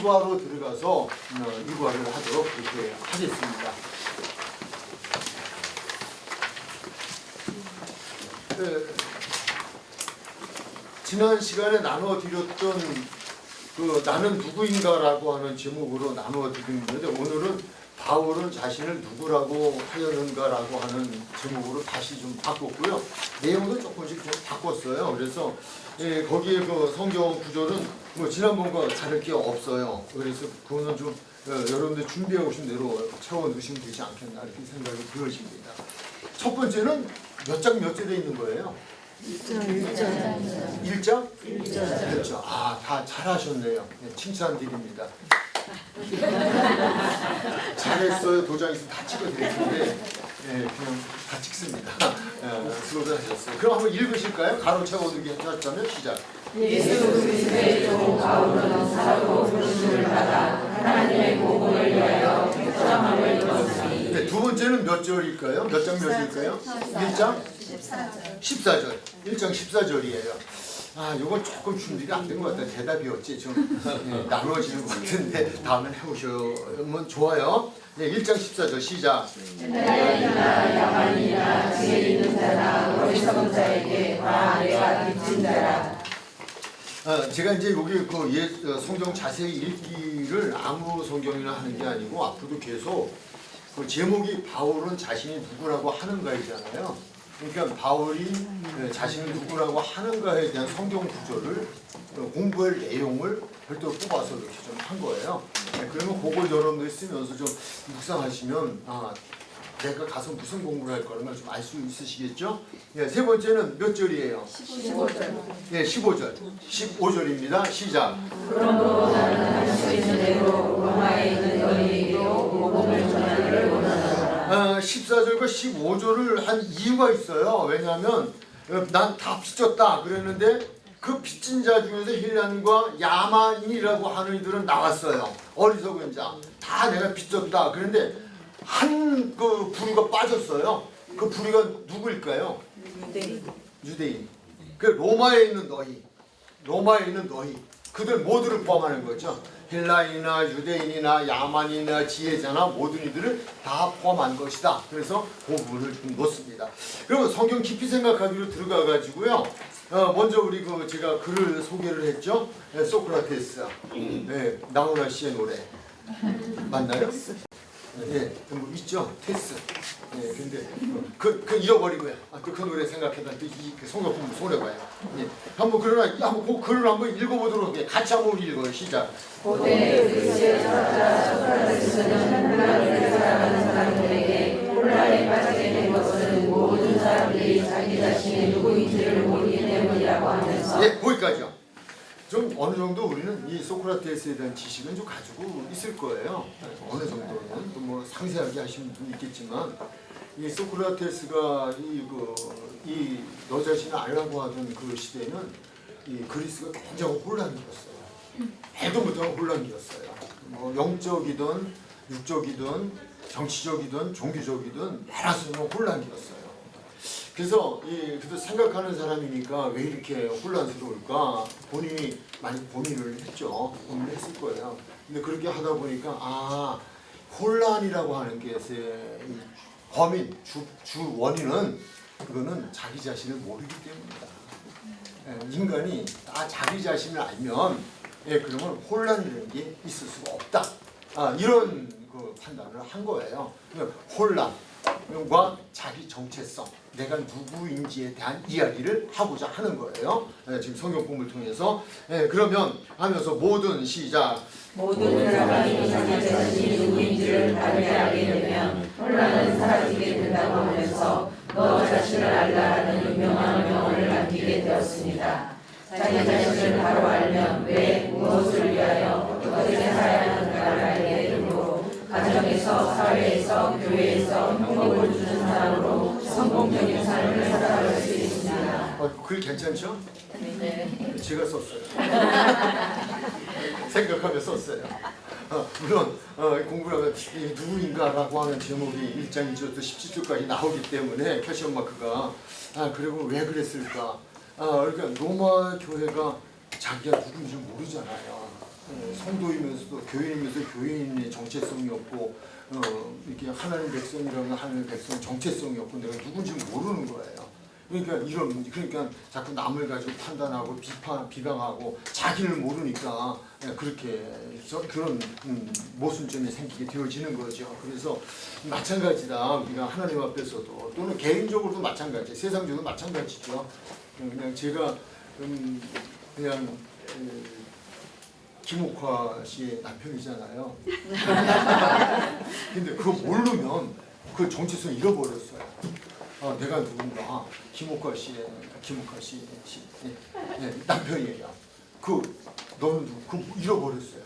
일과로 들어가서 일과를 하도록 이렇게 하겠습니다. 지난 시간에 나눠드렸던 그 나는 누구인가라고 하는 제목으로 나눠드리는데 오늘은 바울은 자신을 누구라고 하였는가라고 하는 제목으로 다시 좀 바꿨고요. 내용도 조금씩 좀 바꿨어요. 그래서 거기에 그 성경 구절은 뭐 지난번과 다를 게 없어요. 그래서 그거는 좀 여러분들 준비해 오신 대로 채워 넣으시면 되지 않겠나 이렇게 생각이 들어집니다. 첫 번째는 몇 장 몇 절에 있는 거예요? 1장? 1장? 그렇죠. 아, 다 잘하셨네요. 네, 칭찬드립니다. 잘했어요. 도장에서 다 찍어드렸는데 그냥 다 찍습니다. 수고들 하셨어요. 그럼 한번 읽으실까요? 가로 채워두기 하셨다면 시작. 예수 그리스도의 종 바울은 사도 부르심을 받아 하나님의 복음을 위하여 표정함을 입었으니. 네, 두 번째는 몇 절일까요? 몇 장 몇 절일까요? 1장? 14절. 1장 14절이에요. 아, 이건 조금 준비가 안 된 것 같아요. 대답이 어찌 좀 나누어지는 것 같은데 다음에 해보시면 좋아요. 네, 1장 14절 시작. 헬라인이나 야만이나 지혜 있는 자나 어리석은 자에게 다 내가 빚진 자라. 제가 이제 여기 그 성경 자세히 읽기를 아무 성경이나 하는 게 아니고 앞으로도 계속 그 제목이 바울은 자신이 누구라고 하는가이잖아요. 그러니까 바울이 자신이 누구라고 하는가에 대한 성경 구절을 공부할 내용을 별도로 뽑아서 이렇게 좀 한 거예요. 그러면 그걸 여러분들이 쓰면서 좀 묵상하시면 내가 가서 무슨 공부를 할 거라는 걸 좀 알 수 있으시겠죠? 세 번째는 몇 절이에요? 15절. 네, 15절. 15절입니다. 시작. 그러므로 나는 할 수 있는 대로 로마에 있는 너희에게도 복음을 전하기를 원하노라. 14절과 15절을 한 이유가 있어요. 왜냐하면 난 다 빚졌다 그랬는데 그 빚진 자 중에서 힐란과 야만이라고 하는 이들은 나왔어요. 어리석은 자. 다 내가 빚졌다. 그런데 한 그 부류가 빠졌어요. 그 부류가 누구일까요? 유대인. 그 로마에 있는 너희. 로마에 있는 너희. 그들 모두를 포함하는 거죠. 헬라인이나 유대인이나 야만이나 지혜자나 모든 이들을 다 포함한 것이다. 그래서 그 부분을 좀 놓습니다. 그러면 성경 깊이 생각하기로 들어가 가지고요. 먼저 우리 제가 글을 소개를 했죠. 소크라테스. 나훈아 씨의 노래 맞나요? 네, 뭐 있죠. 테스. 근데 그 잊어버리고요. 또 그 노래 생각해다 또 이 성경 공부 손해봐요. 한번 그러나 한번 그 글을 한번 읽어보도록 해. 같이 한번 읽어요. 시작. 고대 그리스의 철학자 소크라테스는 혼란을 살아가는 사람들에게 혼란에 빠지게 된 것은 모든 사람들이 자기 자신이 누구인지를 모르기 때문이라고 하면서. 거기까지요. 좀 어느 정도 우리는 이 소크라테스에 대한 지식은 좀 가지고 있을 거예요. 어느 정도는 또 뭐 상세하게 하시는 분이 있겠지만 이 소크라테스가 이 너 자신을 알라고 하던 그 시대는 이 그리스가 굉장히 혼란이었어요. 해도 못하는 혼란이었어요. 뭐 영적이든 육적이든 정치적이든 종교적이든 여러 수는 혼란이었어요. 그래서 그래도 생각하는 사람이니까 왜 이렇게 혼란스러울까 본인이 많이 고민을 했죠. 고민을 했을 거예요. 근데 그렇게 하다 보니까 혼란이라고 하는 것의 범인, 주 원인은 그거는 자기 자신을 모르기 때문이다. 인간이 다 자기 자신을 알면 그러면 혼란이라는 게 있을 수가 없다. 이런 그 판단을 한 거예요. 혼란과 자기 정체성, 내가 누구인지에 대한 이야기를 하고자 하는 거예요. 지금 성경 공부를 통해서. 그러면 하면서 모든 시작. 모든 사람이 자기 자신이 누구인지를 발견하게 되면 혼란은 사라지게 된다고 하면서 너 자신을 알라 하는 유명한 명언을 남기게 되었습니다. 자기 자신을 바로 알면 왜 무엇을 위하여 어떻게 살아야 하는가를 알게 되므로 가정에서 사회에서 교회에서 행복을 주는 사람으로 성공적인 삶을 살아갈 수 있습니다. 글 괜찮죠? 네. 제가 썼어요. 생각하며 썼어요. 물론 공부를 하면 누구인가라고 하는 제목이 1장 1절부터 17절까지 나오기 때문에 캐시언 마크가 그리고 왜 그랬을까? 그러니까 로마 교회가 자기가 누군지 모르잖아요. 성도이면서도 교인이면서 교인의 정체성이 없고 이렇게 하나님 백성이라면 하나님 백성 정체성이 없고 내가 누군지 모르는 거예요. 그러니까 이런 문제, 그러니까 자꾸 남을 가지고 판단하고 비방하고 자기를 모르니까 그렇게 그런 모순점이 생기게 되어지는 거죠. 그래서 마찬가지다. 우리가 하나님 앞에서도 또는 개인적으로도 마찬가지, 세상적으로 마찬가지죠. 그냥 제가 그냥 김옥화 씨의 남편이잖아요. 근데 그거 모르면 그 정체성 잃어버렸어요. 내가 누군가 김옥화 씨 남편이에요. 너는 누구? 그거 잃어버렸어요.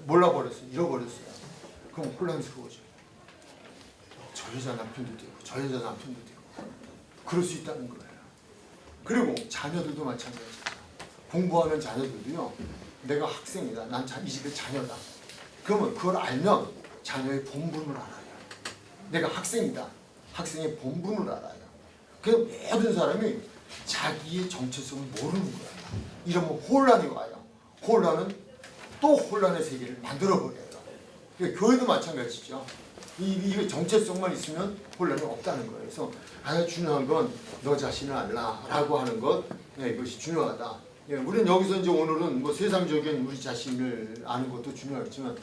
몰라버렸어요. 잃어버렸어요. 그럼 혼란스러워져요. 저 여자 남편도 되고 저 여자 남편도 되고 그럴 수 있다는 거예요. 그리고 자녀들도 마찬가지예요. 공부하는 자녀들도요. 내가 학생이다. 난 이 집의 자녀다. 그러면 그걸 알면 자녀의 본분을 알아요. 내가 학생이다. 학생의 본분을 알아요. 그래서 모든 사람이 자기의 정체성을 모르는 거예요. 이러면 혼란이 와요. 혼란은 또 혼란의 세계를 만들어버려요. 그러니까 교회도 마찬가지죠. 이 정체성만 있으면 혼란이 없다는 거예요. 그래서 가장 중요한 건 너 자신을 알라라고 하는 것, 이것이 중요하다. 우리는 여기서 이제 오늘은 뭐 세상적인 우리 자신을 아는 것도 중요하지만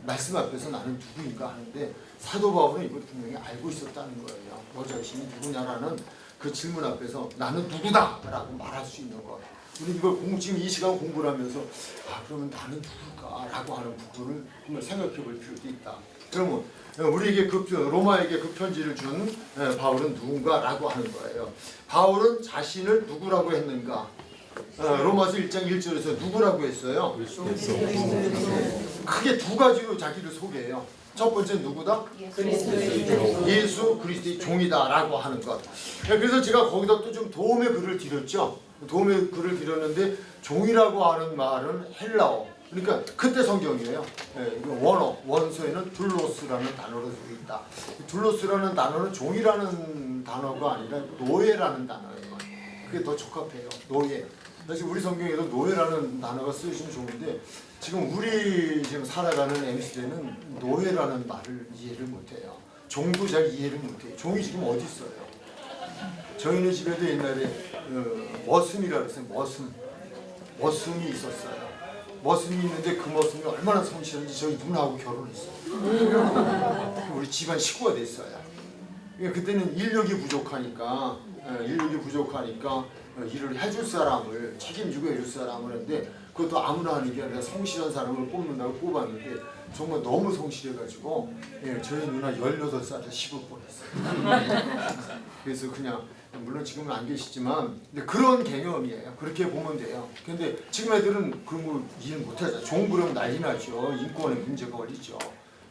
말씀 앞에서 나는 누구인가 하는데 사도 바울은 이걸 분명히 알고 있었다는 거예요. 너 자신이 누구냐라는 그 질문 앞에서 나는 누구다라고 말할 수 있는 것. 우리 이걸 지금 이 시간 공부를 하면서 그러면 나는 누굴까라고 하는 부분을 한번 생각해 볼 필요도 있다. 그러면 우리에게 로마에게 그 편지를 준 바울은 누군가라고 하는 거예요. 바울은 자신을 누구라고 했는가? 로마서 1장 1절에서 누구라고 했어요? 크게 두 가지로 자기를 소개해요. 첫 번째 누구다? 예수 그리스도의 종이다라고 하는 것. 그래서 제가 거기다 또 좀 도움의 글을 드렸죠. 도움의 글을 드렸는데 종이라고 하는 말은 헬라어. 그러니까 그때 성경이에요. 원어에는 둘로스라는 단어로 되어 있다. 둘로스라는 단어는 종이라는 단어가 아니라 노예라는 단어예요. 그게 더 적합해요. 노예. 사실 우리 성경에도 노예라는 단어가 쓰여지면 좋은데 지금 우리 지금 살아가는 MC대는 노예라는 말을 이해를 못해요. 종도 잘 이해를 못해요. 종이 지금 어디 있어요? 저희네 집에도 옛날에 머슴이라고 했어요. 머슴이 있었어요. 머슴이 있는데 그 머슴이 얼마나 성실한지 저희 누나하고 결혼했어요. 우리 집안 식구가 됐어요. 그때는 인력이 부족하니까 일을 해줄 사람을 책임지고 해줄 사람을 했는데 그것도 아무나 하는 게 아니라 성실한 사람을 뽑는다고 뽑았는데 정말 너무 성실해가지고 저희 누나 18살에 시집 보냈어요. 그래서 그냥 물론 지금은 안 계시지만 근데 그런 개념이에요. 그렇게 보면 돼요. 근데 지금 애들은 그런 거 이해 못하죠. 종 그러면 난리 나죠. 인권에 문제가 걸리죠.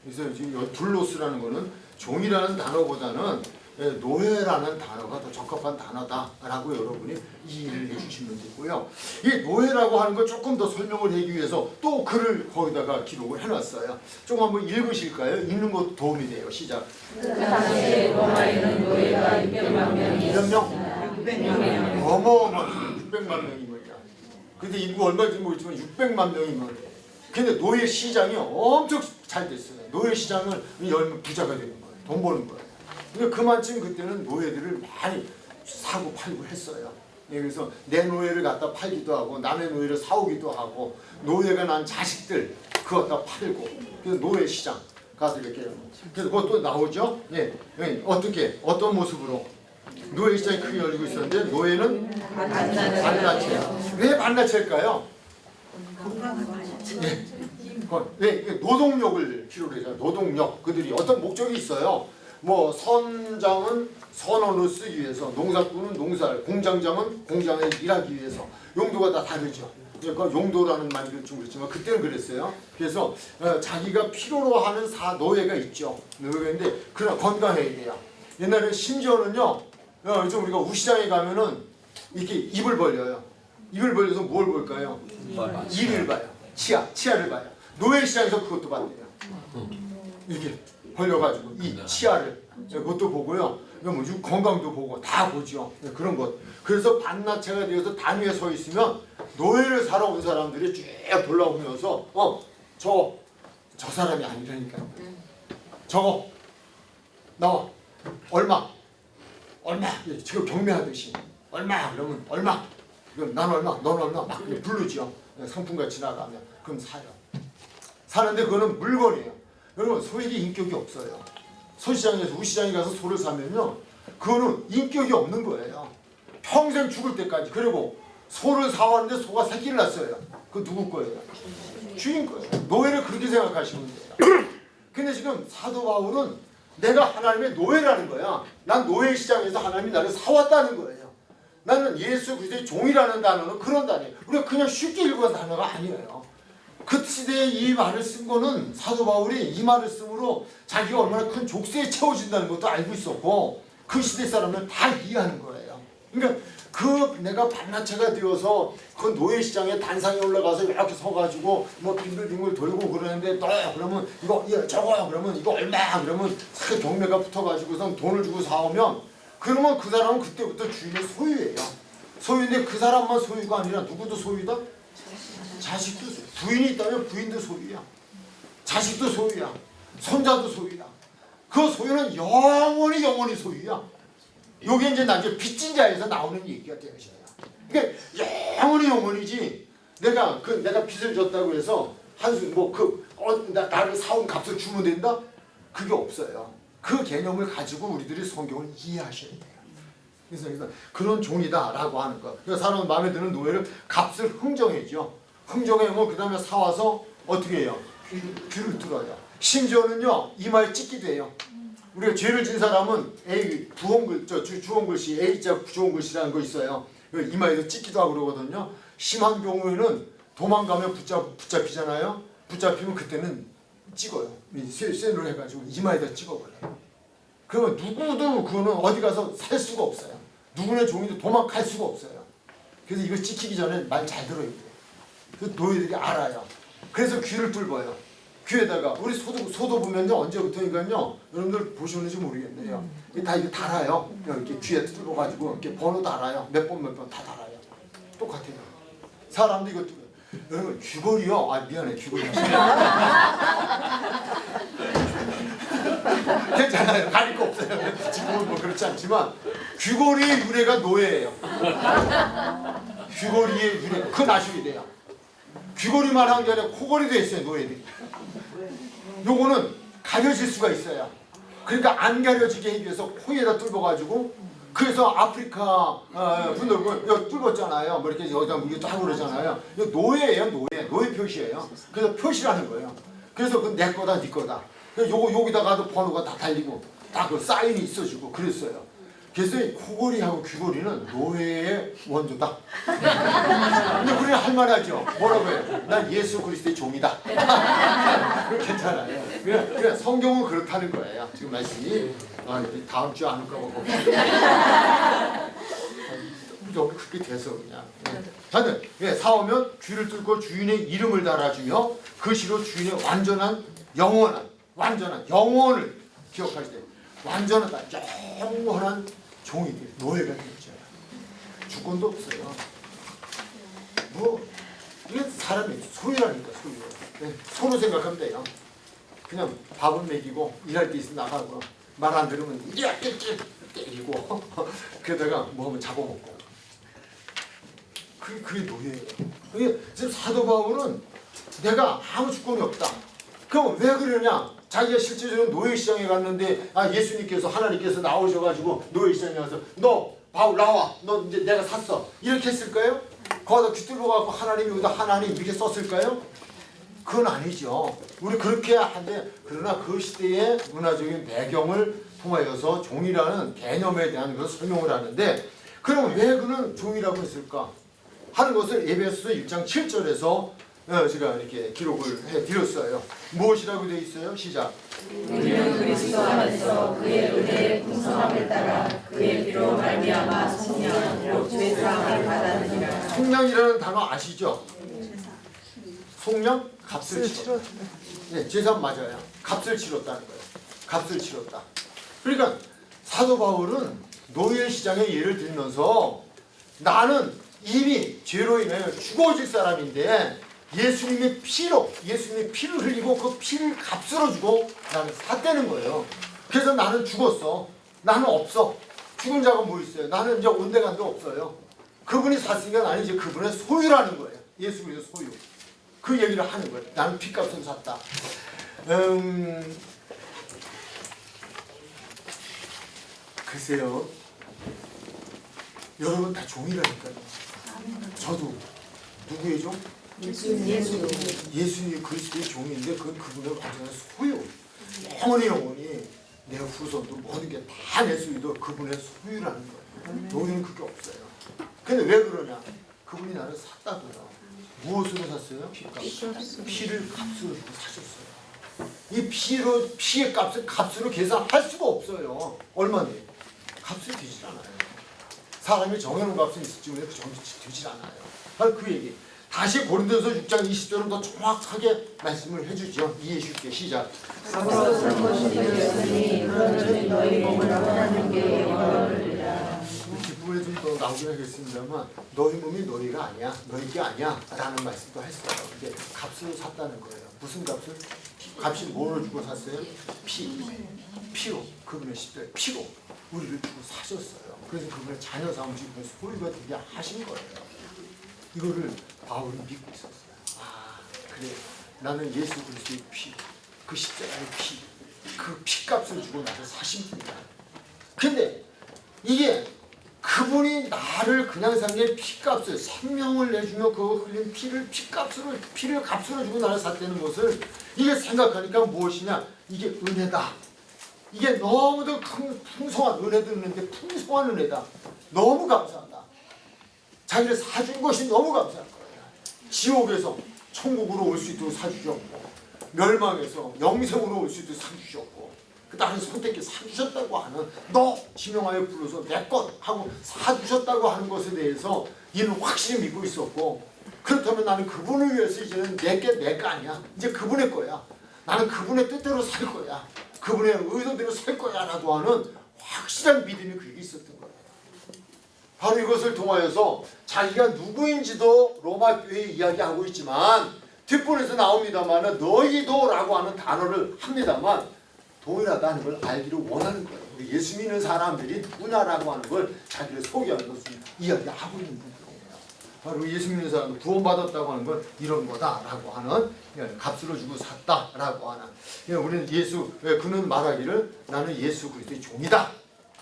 그래서 지금 둘로스라는 거는 종이라는 단어보다는 노예라는 단어가 더 적합한 단어다라고 여러분이 이해를 해주시면 되고요. 이 노예라고 하는 걸 조금 더 설명을 하기 위해서 또 글을 거기다가 기록을 해놨어요. 좀 한번 읽으실까요? 읽는 것도 도움이 돼요. 시작. 그 당시에 로마에는 노예가 600만 명이 몇 명? 어마어마한 600만 명이면요. 근데 인구 얼마인지 모르지만 600만 명이면 근데 노예 시장이 엄청 잘 됐어요. 노예 시장을 열면 부자가 되는 거예요. 돈 버는 거예요. 근데 그만큼 그때는 노예들을 많이 사고 팔고 했어요. 그래서 내 노예를 갖다 팔기도 하고 남의 노예를 사오기도 하고 노예가 난 자식들 그거 갖다 팔고 그래서 노예 시장 가서 이렇게 그래서 그것도 나오죠. 어떻게 어떤 모습으로 노예 시장이 크게 열리고 있었는데 노예는 반나체. 왜 반나체일까요? 노동력을 필요로 해서 노동력 그들이 어떤 목적이 있어요. 뭐 선장은 선원을 쓰기 위해서, 농사꾼은 농사를, 공장장은 공장에 일하기 위해서 용도가 다 다르죠. 그러니까 용도라는 말이 좀 그렇지만 그때는 그랬어요. 그래서 자기가 필요로 하는 노예가 있죠. 노예가 있는데 그러나 건강해야 돼요. 옛날에 심지어는요. 요즘 우리가 우시장에 가면은 이렇게 입을 벌려요. 입을 벌려서 뭘 볼까요? 이를 봐요. 치아를 봐요. 노예 시장에서 그것도 봤대요. 이렇게 벌려가지고 이 치아를 그것도 보고요. 뭐 건강도 보고 다 보죠. 그런 것. 그래서 반나체가 되어서 단 위에 서 있으면 노예를 살아온 사람들이 쭉 돌아오면서 저 사람이 아니라니까요. 저거 나와 얼마 지금 경매하듯이 얼마 그러면 얼마 그럼 난 얼마 넌 얼마 막 부르죠. 상품같이 나가면 그럼 사요. 사는데 그거는 물건이에요. 여러분 소에게 인격이 없어요. 소시장에서 우시장에 가서 소를 사면요 그거는 인격이 없는 거예요. 평생 죽을 때까지. 그리고 소를 사왔는데 소가 새끼를 낳았어요. 그거 누구 거예요? 주인 거예요. 노예를 그렇게 생각하시면 돼요. 근데 지금 사도 바울은 내가 하나님의 노예라는 거야. 난 노예 시장에서 하나님이 나를 사왔다는 거예요. 나는 예수 그리스도의 종이라는 단어는 그런 단어예요. 우리가 그냥 쉽게 읽은 단어가 아니에요. 그 시대에 이 말을 쓴 거는 사도 바울이 이 말을 쓰므로 자기가 얼마나 큰 족쇄에 채워진다는 것도 알고 있었고 그 시대 사람은 다 이해하는 거예요. 그러니까 그 내가 반나체가 되어서 그 노예 시장에 단상에 올라가서 이렇게 서가지고 뭐 빙글빙글 돌고 그러는데 너 그러면 이거 저거 그러면 이거 얼마 그러면 싹 경매가 붙어가지고선 돈을 주고 사오면 그러면 그 사람은 그때부터 주인의 소유예요. 소유인데 그 사람만 소유가 아니라 누구도 소유다? 자식도 소유. 부인이 있다면 부인도 소유야. 자식도 소유야. 손자도 소유야. 그 소유는 영원히 소유야. 요게 이제 나중에 빚진 자에서 나오는 얘기가 되는 거예요. 그러니까 영원이지. 내가 빚을 졌다고 해서 한순 나를 사온 값을 주면 된다? 그게 없어요. 그 개념을 가지고 우리들이 성경을 이해하셔야 돼요. 그래서 그런 종이다라고 하는 거. 그래서 사람 마음에 드는 노예를 값을 흥정해죠. 흥정해면 그 다음에 사와서 어떻게 해요? 귀를 뚫어요. 심지어는요 이마에 찍기도 해요. 우리가 죄를 진 사람은 주홍글씨 A자 주홍글씨라는 거 있어요. 이마에서 찍기도 하고 그러거든요. 심한 경우에는 도망가면 붙잡히잖아요. 붙잡히면 그때는 찍어요. 쇠로 해가지고 이마에다 찍어버려요. 그러면 누구도 그거는 어디 가서 살 수가 없어요. 누구네 종이도 도망갈 수가 없어요. 그래서 이거 찍히기 전에 말 잘 들어야 돼요. 그 노예들이 알아요. 그래서 귀를 뚫어요. 귀에다가 우리 소도 보면요 언제부터인가요? 여러분들 보시는지 모르겠네요. 다 이거 달아요. 이렇게 귀에 뚫어가지고 이렇게 번호 달아요. 몇 번 다 달아요. 똑같아요. 사람도 이거 여러분 귀걸이요. 아 미안해 귀걸이. 괜찮아요. 가릴 거 없어요. 지금은 뭐 그렇지 않지만 귀걸이의 유래가 노예예요. 귀걸이의 유래 그건 아셔야 돼요. 귀걸이만 한 게 아니라 코걸이도 했어요 노예들이. 요거는 가려질 수가 있어요. 그러니까 안 가려지게 하기 위해서 코에다 뚫어가지고 그래서 아프리카 분들 뚫었잖아요. 뭐 이렇게 여기다 이게 딱 그러잖아요. 이거 노예예요 노예 표시예요. 그래서 표시라는 거예요. 그래서 그 내 거다 네 거다. 요거 여기다가도 번호가 다 달리고 다 그 사인이 있어지고 그랬어요. 그래서 코걸이하고 귀걸이는 노예의 원조다. 근데 우리는 할만하죠. 뭐라고 해요? 난 예수 그리스도의 종이다. 괜찮아요. 그냥 성경은 그렇다는 거예요. 지금 말씀이 다음 주에 안 올까 보고. 여기 그렇게 돼서 그냥. 하여튼 사오면 귀를 뚫고 주인의 이름을 달아주며 그 시로 주인의 완전한 영원을 기억할 때 완전하다 영원한 종이들 노예가 되죠. 주권도 없어요. 뭐 이게 사람이 소유라니까 소유. 소로 생각하면 돼요. 그냥 밥은 먹이고 일할 때 있으면 나가고 말 안 들으면 이렇게 때리고 그러다가 뭐 하면 잡아먹고 그게 노예예요. 그게 지금 사도 바울은 내가 아무 주권이 없다. 그럼 왜 그러냐? 자기가 실제적으로 노예 시장에 갔는데 예수님께서 하나님께서 나오셔가지고 노예 시장에 가서 너 바울 나와 너 이제 내가 샀어 이렇게 했을까요? 거기다 귀뚫어갖고 하나님 여기다 하나님 이렇게 썼을까요? 그건 아니죠. 우리 그렇게 하는데 그러나 그 시대의 문화적인 배경을 통하여서 종이라는 개념에 대한 것을 설명을 하는데 그럼 왜 그는 종이라고 했을까 하는 것을 에베소서 1장 7절에서 제가 이렇게 기록을 해드렸어요. 무엇이라고 되어 있어요? 시작. 우리는 그리스도 안에서 그의 은혜의 풍성함을 따라 그의 피로 말미암아 속량 곧 죄사함을 받았느니라. 속량이라는 단어 아시죠? 속량? 값을 치렀다. 죄사함 맞아요. 값을 치렀다는 거예요. 값을 치렀다. 그러니까 사도 바울은 노예 시장의 예를 들면서 나는 이미 죄로 인하여 죽어질 사람인데 예수님의 피를 흘리고 그 피를 값으로 주고 나는 샀다는 거예요. 그래서 나는 죽었어. 나는 없어. 죽은 자가 뭐 있어요? 나는 이제 온데간데 없어요. 그분이 샀으니까 나는 이제 그분의 소유라는 거예요. 예수 그리스도 소유. 그 얘기를 하는 거예요. 나는 피값을 샀다. 글쎄요. 여러분 다 종이라니까요. 저도 누구의 종? 예수님 그리스도의 종인데 그건 그분의 완전한 소유. 영원히 내 후손도 모든 게 다 내 소유도 그분의 소유라는 거예요. 너희는 그게 없어요. 근데 왜 그러냐? 그분이 나를 샀다고요. 무엇으로 샀어요? 피를 값으로 주고 사셨어요. 이 피의 값을 값으로 계산할 수가 없어요. 얼마인데? 값이 되질 않아요. 사람이 정해놓은 값은 있을지 모르는데 그 정이 되질 않아요. 바로 그 얘기. 다시 고린도서 6장 20절은 더 정확하게 말씀을 해주죠. 이해 쉽게 시작. 앞으로 산 것이 되었으니 그러므로 너희 몸을 하나님께 영광을 드리라. 뒷부분에 좀 더 나오긴 하겠습니다만 너희 몸이 너희가 아니야. 너희게 아니야. 라는 말씀도 할 수가 있어요. 근데 값으로 샀다는 거예요. 무슨 값을? 값이 뭐로 주고 샀어요? 피로. 그분의 십자가의 피로 우리를 주고 사셨어요. 그래서 그분의 자녀 삼으시고 소유가 되게 하신 거예요. 이거를 바울이 믿고 있었어요. 아, 그래. 나는 예수 그리스도의 피, 그 십자가의 피, 그 피값을 주고 나를 사신 분이다. 근데 이게 그분이 나를 그냥 산 게 피값을 생명을 내주며 그 흘린 피를 피를 값으로 주고 나를 샀다는 것을 이게 생각하니까 무엇이냐? 이게 은혜다. 이게 너무도 풍성한 은혜도 있는데 풍성한 은혜다. 너무 감사하다. 자기를 사준 것이 너무 감사한 거예요. 지옥에서 천국으로 올 수 있도록 사주셨고 멸망에서 영생으로 올 수 있도록 사주셨고 그 나를 선택해 사주셨다고 하는 너 지명하여 불러서 내 것 하고 사주셨다고 하는 것에 대해서 이는 확실히 믿고 있었고 그렇다면 나는 그분을 위해서 이제는 내가 아니야. 이제 그분의 거야. 나는 그분의 뜻대로 살 거야. 그분의 의도대로 살 거야 라고 하는 확실한 믿음이 그에게 있었던 거예요. 바로 이것을 통하여서 자기가 누구인지도 로마 교회에 이야기하고 있지만 뒷부분에서 나옵니다만 너희도라고 하는 단어를 합니다만 동일하다는 걸 알기를 원하는 거예요. 우리 예수 믿는 사람들이 누구냐라고 하는 걸 자기를 소개하는 것을 이야기하고 있는 거예요. 바로 예수 믿는 사람은 구원받았다고 하는 건 이런 거다라고 하는 값으로 주고 샀다라고 하는 우리는 그는 말하기를 나는 예수 그리스도의 종이다.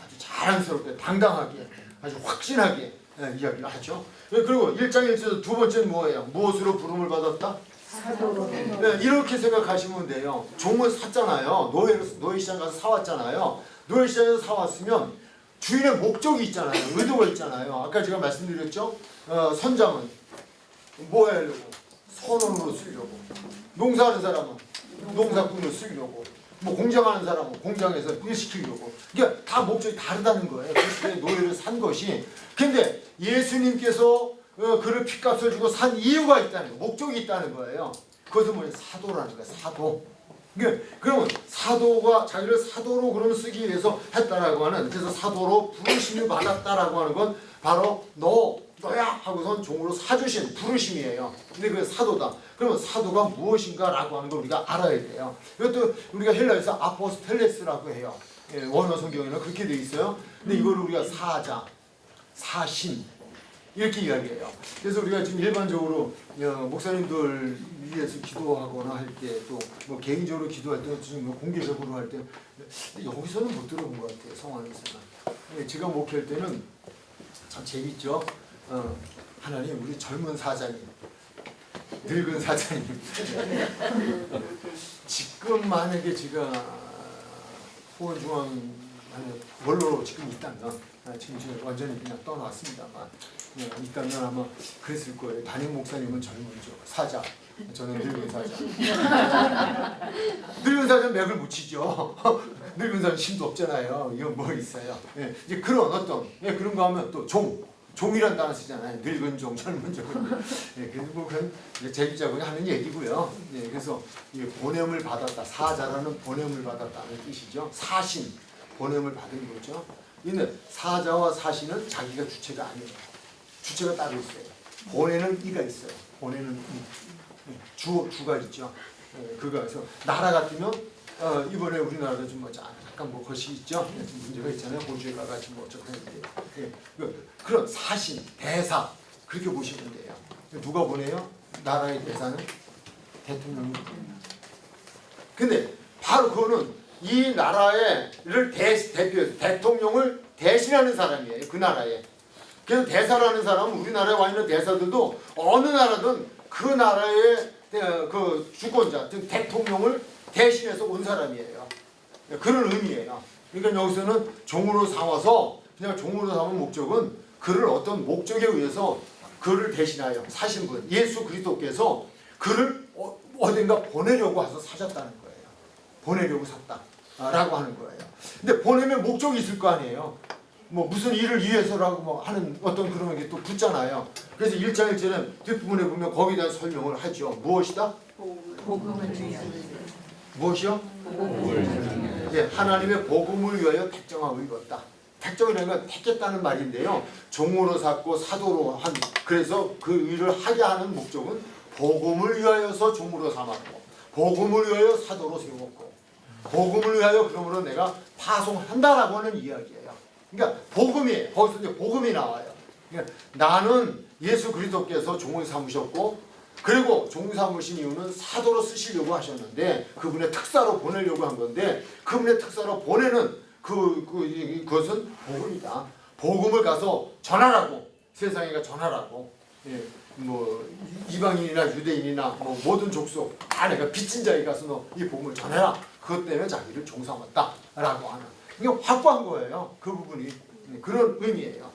아주 자랑스럽게 당당하게 아주 확신하게 이야기를 하죠. 그리고 1장 1절에서 두 번째는 뭐예요? 무엇으로 부름을 받았다? 사도로. 이렇게 생각하시면 돼요. 종을 샀잖아요. 노예시장 가서 사왔잖아요. 노예시장에서 사왔으면 주인의 목적이 있잖아요. 의도가 있잖아요. 아까 제가 말씀드렸죠. 선장은 뭐 하려고? 선원으로 쓰려고. 농사하는 사람은 농사꾼으로 쓰려고. 뭐 공장하는 사람은 공장에서 일 시키려고. 이게 다 목적이 다르다는 거예요. 그 시대에 노예를 산 것이. 근데 예수님께서 그를 핏값을 주고 산 이유가 있다는 거예요. 목적이 있다는 거예요. 그것은 뭐예요? 사도라는 거예요. 사도. 그러면 사도가 자기를 사도로 그러면 쓰기 위해서 했다라고 하는, 그래서 사도로 부르심을 받았다라고 하는 건 바로 너야 하고선 종으로 사주신 부르심이에요. 근데 그게 사도다. 그러면 사도가 무엇인가라고 하는 걸 우리가 알아야 돼요. 이것도 우리가 헬라에서 아포스텔레스라고 해요. 원어 성경에는 그렇게 되어 있어요. 근데 이걸 우리가 사자, 사신 이렇게 이야기해요. 그래서 우리가 지금 일반적으로 목사님들 위해서 기도하거나 할 때 또 뭐 개인적으로 기도할 때 지금 뭐 공개적으로 할 때 여기서는 못 들어본 것 같아요. 성안에서는. 제가 목회할 때는 참 재밌죠. 하나님 우리 젊은 사자님, 늙은 사자님 지금 만약에 제가 후원중앙 원로로 지금 있다면 지금 완전히 그냥 떠났습니다만 있다면 아마 그랬을 거예요. 담임 목사님은 젊은죠. 사자. 저는 늙은 사자. 늙은 사자는 맥을 못 치죠. 늙은 사자는 힘도 없잖아요. 이건 뭐 있어요. 이제 그런 어떤 그런 거 하면 또 종이란 단어 쓰잖아요. 늙은 종, 젊은 종. 그래서 뭐 그런 재밌자고 하는 얘기고요. 그래서 보냄을 받았다. 사자라는 보냄을 받았다는 뜻이죠. 사신, 보냄을 받은 거죠. 근데 사자와 사신은 자기가 주체가 아니에요. 주체가 따로 있어요. 보내는 이가 있어요. 보내는 이. 주가 있죠. 그거에서 나라 같으면 이번에 우리나라도 좀 약간 뭐 것이 있죠. 문제가 있잖아요. 호주에 가가지고 뭐 어쩌고 했는데 그런 사신, 대사 그렇게 보시면 돼요. 누가 보내요? 나라의 대사는 대통령이. 근데 바로 그거는 이 나라를 대표해서 대통령을 대신하는 사람이에요. 그 나라에. 그래서 대사라는 사람은 우리나라에 와 있는 대사들도 어느 나라든 그 나라의 그 주권자, 즉 대통령을 대신해서 온 사람이에요. 그런 의미예요. 그러니까 여기서는 종으로 삼아서 그냥 종으로 삼은 목적은 그를 어떤 목적에 의해서 그를 대신하여 사신 분 예수 그리스도께서 그를 어딘가 보내려고 해서 사셨다는 거예요. 보내려고 샀다라고 하는 거예요. 근데 보내면 목적이 있을 거 아니에요. 뭐 무슨 일을 위해서라고 뭐 하는 어떤 그런 게 또 붙잖아요. 그래서 1장 1절은 뒷부분에 보면 거기에 대한 설명을 하죠. 무엇이다? 복음을 위하여. 무엇이요? 예, 하나님의 복음을 위하여 택정하고 입었다. 택정이라는 건 택했다는 말인데요. 종으로 샀고 사도로 한 그래서 그 일을 하게 하는 목적은 복음을 위하여서 종으로 삼았고 복음을 위하여 사도로 세웠고 복음을 위하여 그러므로 내가 파송한다라고 하는 이야기예요. 그러니까 복음이에요. 거기서 이제 복음이 나와요. 그러니까 나는 예수 그리스도께서 종을 삼으셨고 그리고 종 삼으신 이유는 사도로 쓰시려고 하셨는데 그분의 특사로 보내려고 한 건데 그분의 특사로 보내는 그것은 복음이다. 복음을 가서 전하라고 세상에 전하라고. 예, 뭐 이방인이나 유대인이나 뭐 모든 족속 다 내가 빚진 자에 가서 너 이 복음을 전해라. 그것 때문에 자기를 종 삼았다라고 하는. 이게 확고한 거예요. 그 부분이 그런 의미예요.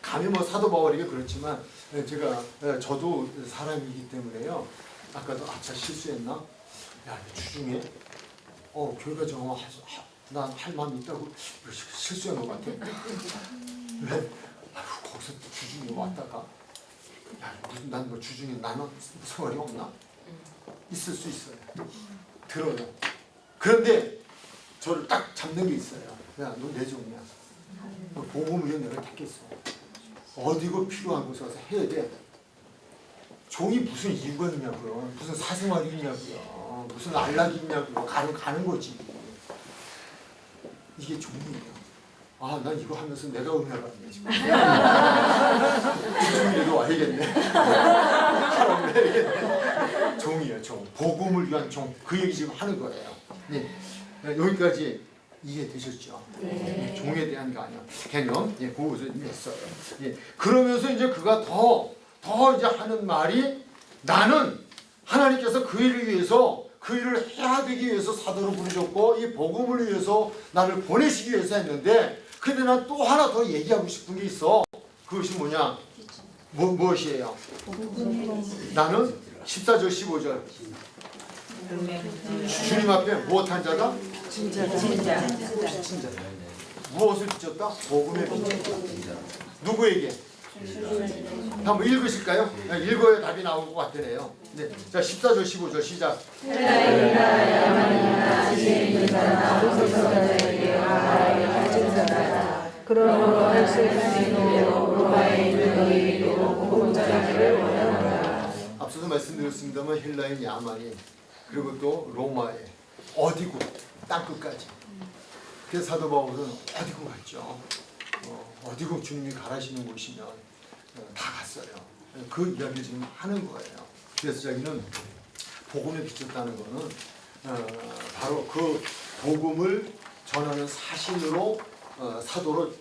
감히 뭐 사도 바울에게 그렇지만 제가 저도 사람이기 때문에요. 아까도 자 실수했나? 야 주중에 교회가 정말 난 할 마음이 있다고 실수한 것 같아. 왜? 거기서 주중에 왔다가 야 무슨 난 뭐 주중에 나는 생활이 없나? 있을 수 있어요. 들어요. 그런데 저를 딱 잡는 게 있어요. 야, 너 내 종이야. 복음을 위해 내가 택했어. 어디고 필요한 곳에 가서 해야 돼. 종이 무슨 이유가 있냐고요. 무슨 사생활이 있냐고요. 무슨 안락이 있냐고요. 가는 거지. 이게 종이에요. 아, 난 이거 하면서 내가 은혜를 받네 지금. 주중에도 와야겠네. 하라고 해야겠네. 종이에요, 종. 복음을 위한 종. 그 얘기 지금 하는 거예요. 네. 여기까지 이해되셨죠? 네. 종에 대한 거 아니야. 개념. 예, 그것을 했어요. 예. 그러면서 이제 그가 더 이제 하는 말이 나는 하나님께서 그 일을 위해서 그 일을 해야 되기 위해서 사도를 부르셨고 이 복음을 위해서 나를 보내시기 위해서 했는데 근데 난 또 하나 더 얘기하고 싶은 게 있어. 그것이 뭐냐? 무엇이에요? 나는 14절 15절 주님 앞에 무엇한 자다? 진짜. 무엇을 비쳤다? 복음에 비쳤다. 누구에게? 한번 읽으실까요? 읽어야 답이 나올 것 같으네요. 네. 자 14절 15절 시작. 그러므로 할 수 있는 대로 로마에 있는 너희에게도 복음 전하기를 원하노라. 앞서도 말씀드렸습니다만 헬라인 야만인 그리고 또 로마에 어디고 땅끝까지. 그래서 사도 바울은 어디고 갔죠. 어디고 주님이 가라시는 곳이면 다 갔어요. 그 이야기를 지금 하는 거예요. 그래서 자기는 복음에 비쳤다는 거는 바로 그 복음을 전하는 사신으로 사도로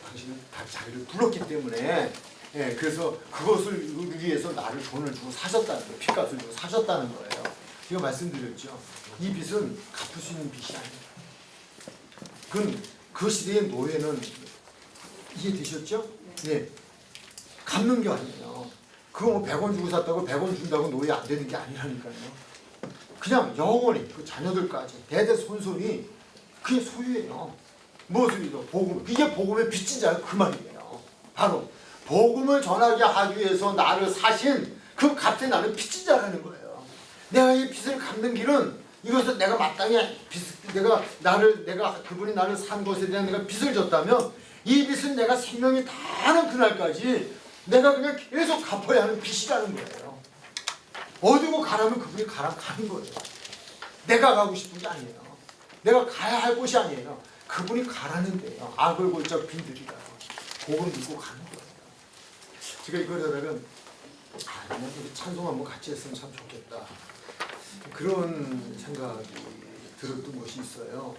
자기를 불렀기 때문에 그래서 그것을 위해서 나를 돈을 주고 사셨다는 거예요. 핏값을 주고 사셨다는 거예요. 제가 말씀드렸죠. 이 빚은 갚을 수 있는 빚이 아니에요. 그 시대의 노예는 이해되셨죠? 네. 갚는 게 아니에요. 그거 뭐 100원 주고 샀다고 100원 준다고 노예 안 되는 게 아니라니까요. 그냥 영원히 그 자녀들까지 대대손손이 그게 소유예요. 무엇이죠? 복음. 이게 복음의 빚진 자예요. 그 말이에요. 바로 복음을 전하게 하기 위해서 나를 사신 그 값에 나는 빚진 자라는 거예요. 내가 이 빚을 갚는 길은 이것을 내가 마땅히 내가 그분이 나를 산 것에 대한 내가 빚을 졌다면 이 빚은 내가 생명이 다하는 그날까지 내가 그냥 계속 갚아야 하는 빚이라는 거예요. 어디고 가라면 그분이 가는 거예요. 내가 가고 싶은 게 아니에요. 내가 가야 할 곳이 아니에요. 그분이 가라는데요. 악을 골짝 빈들이라고 그걸 믿고 가는 거예요. 제가 이걸 하다가 그냥 우리 찬송 한번 같이 했으면 참 좋겠다. 그런 생각이 들었던 것이 있어요.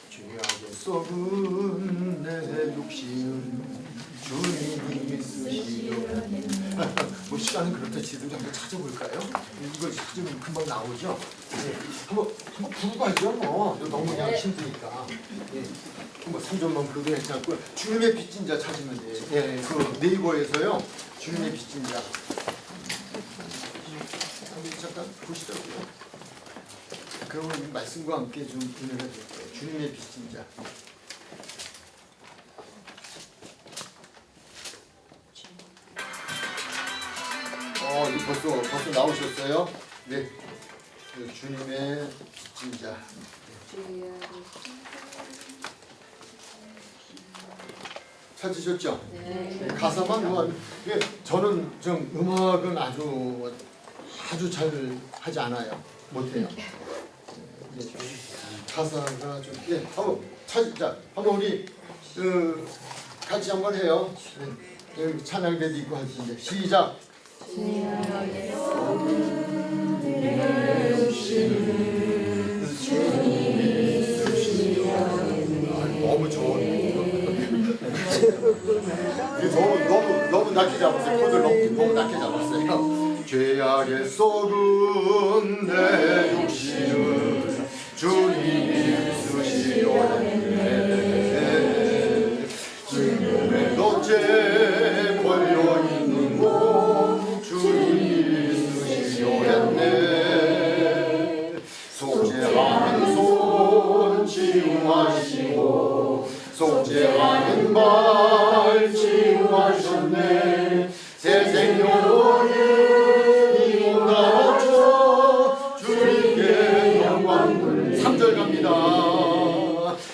죄악에 썩은 내 욕심은 주님이 쓰시려. 뭐 시간은 그렇다 치더라도 한번 찾아볼까요? 이거 찾으면 금방 나오죠? 네. 한번 부르고 하죠. 뭐 너무 그냥 힘드니까. 네. 뭐 3절만 부르도 괜찮고 주님의 빚진 자 찾으면 돼요. 네. 그 네이버에서요. 주님의 빚진 자. 잠깐 보시자고요. 그러면 이 말씀과 함께 좀 은혜가 될 거예요. 주님의 빚진 자. 벌써 나오셨어요? 네. 주님의 빚진 자. 찾으셨죠? 네. 가사만 저는 좀 음악은 아주 잘 하지 않아요. 못해요. 네. 가사가 좀 한번 찾자. 한번 우리 같이 한번 해요. 네. 여기 찬양대도 있고 할 텐데 시작. 너무 좋은. 너무 낮게 잡았어요. 코드를 너무 낮게 잡았어요. 죄악에 썩은 내 욕심을 주님이 쓰시오네. 주님의 덫에 걸려있는 몸 주님이 쓰시오네. 속죄하는 손 치유하시고 속죄하는 발 치유하셨네. 새 생명을 이고 나눠줘 주님께 영광 돌리. 3절 갑니다.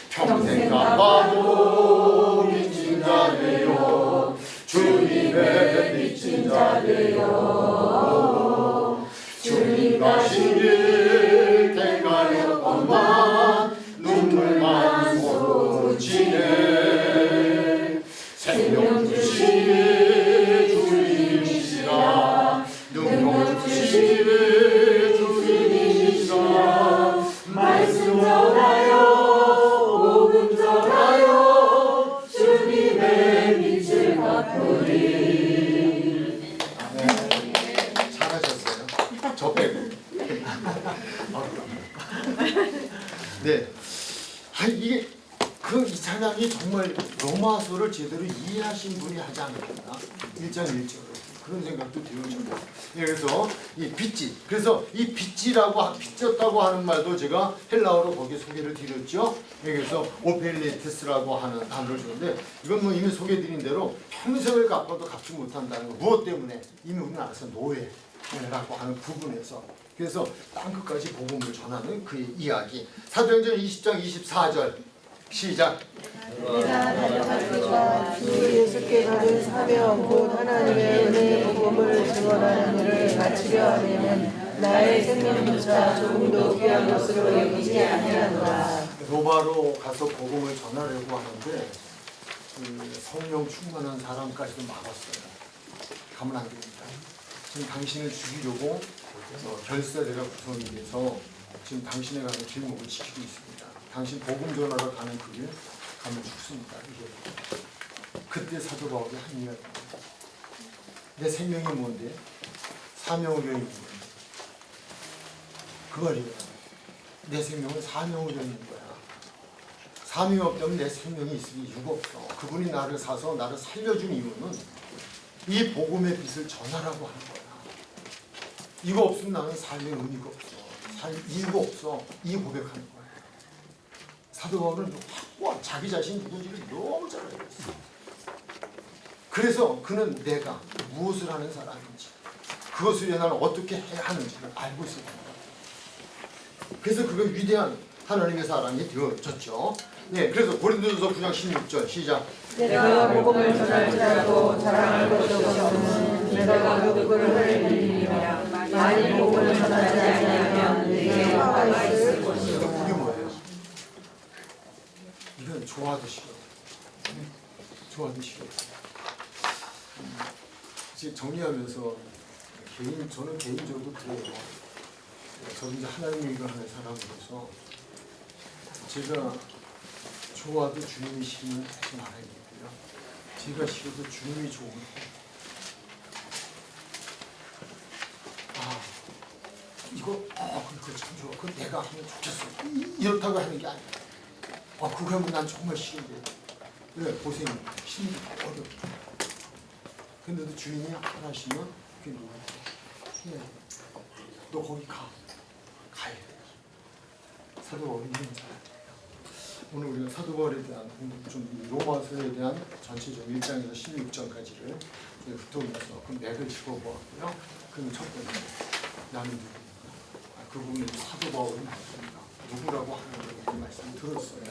평생 갚아도 빚진 자 되어 주님의 빚진 자 되어 주님 가신 길 택하였건만 눈물만 쏟지네. 생명 주시니 주님이시라. 능력 주시니 주님이시라. 말씀 전하여 복음 전하여 주님의 빛을 갚으리. 잘하셨어요. 저 빼고. 네. 이게 이 찬양이 정말 로마서를 제대로 이해하신 분이 하지 않았나? 1장 1절로 그런 생각도 들어요. 그래서 이 빚지, 그래서 이 빚지라고 빚졌다고 하는 말도 제가 헬라어로 거기에 소개를 드렸죠. 그래서 오펠레테스라고 하는 단어를 주는데 이건 뭐 이미 소개드린 대로 평생을 갚아도 갚지 못한다는 거. 무엇 때문에? 이미 우리나라에서 노예라고 하는 부분에서. 그래서 땅끝까지 복음을 전하는 그의 이야기. 사도행전 20장 24절 시작. 주 예수께 받은 사명 곧 하나님의 은혜의 복음을 증언하는 일을 마치려 하면 나의 생명조차 조금도 귀한 것으로 여기지 아니하노라. 로마로 가서 복음을 전하려고 하는데 성령 충만한 사람까지도 막았어요. 가면 안 됩니다. 지금 당신을 죽이려고 결사대가 구성이 돼서 지금 당신의 가는 길목을 지키고 있습니다. 당신 복음 전하러 가는 그 길 가면 죽습니다. 이게 그때 사도 바울이 한 이야기입니다. 내 생명이 뭔데? 사명을 위해 있는 거예요. 그 말이에요. 내 생명은 사명을 위해 있는 거야. 사명이 없다면 내 생명이 있을 이유가 없어. 그분이 나를 사서 나를 살려준 이유는 이 복음의 빛을 전하라고 하는 거야. 이거 없으면 나는 삶의 의미가 없어. 살 이유가 없어. 이 고백하는 거야. 사도 바울은 확고한 자기 자신이 누군지를 너무 잘 알고 있어. 그래서 그는 내가 무엇을 하는 사람인지 그것을 위해 나는 어떻게 해야 하는지를 알고 있었던 거야. 그래서 그가 위대한 하나님의 사랑이 되어졌죠. 네, 그래서 고린도전서 9장 16절 시작. 내가 복음을 전할지라도 자랑할 것이 없으면 내가 누구를 할 일이라. 만일 복음을 전하지 아니하면 내게 화가 있을 것이요. 그게 뭐예요? 이건 좋아하듯이요. 좋아하듯이요. 이제 정리하면서 저는 개인적으로 그래요. 저는 이제 하나님 일을 하는 사람으로서 제가 좋아도 주님이 싫으면 하지 말아야겠고요. 제가 싫어도 주님이 좋으면 이거 참 좋아. 그거 내가 하면 좋겠어. 이렇다고 하는 게 아니야. 그거 하면 난 정말 싫은데. 왜? 고생이 힘이 어렵다. 근데도 주님이 하시면 그게 누구야? 너 거기 가야 돼. 사도 바울이 이런 사람이에요. 오늘 우리가 사도 바울에 대한 공부 좀 로마서에 대한 전체적 1장에서 16장까지를 훑어보면서 그 맥을 짚어보았고요. 그럼 첫 번째, 나는 누구인가? 그 부분은 사도 바울이 맞습니다. 누구라고 하는 그 말씀을 들었어요.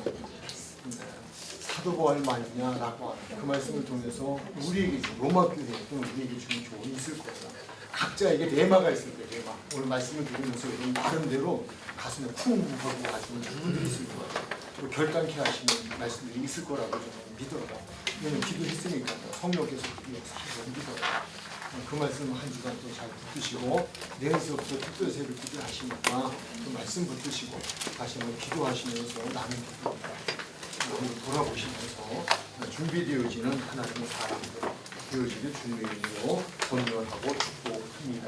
사도 바울만이냐라고 하는 그 말씀을 통해서 우리에게 로마 교회 또는 우리에게 주는 교훈이 있을 거예요. 각자에게 레마가 있을 거예요. 레마. 오늘 말씀을 들으면서 여러분 나름대로 가슴에 쿵 하고 가시는 부분들이 있을 거예요. 또 결단케 하시는 말씀들이 있을 거라고 저는 믿어요. 왜냐면 기도했으니까요. 성령께서 그 역사를 믿어요. 그 말씀 한 주간 또 잘 붙드시고 내일서부터 특별 새벽 기도하시니까 그 말씀 붙드시고 다시 한번 기도하시면서 나는 기도합니다. 한번 돌아보시면서 준비되어지는 하나님의 사람들 되어지길 주님의 이름으로 권면하고 축복합니다.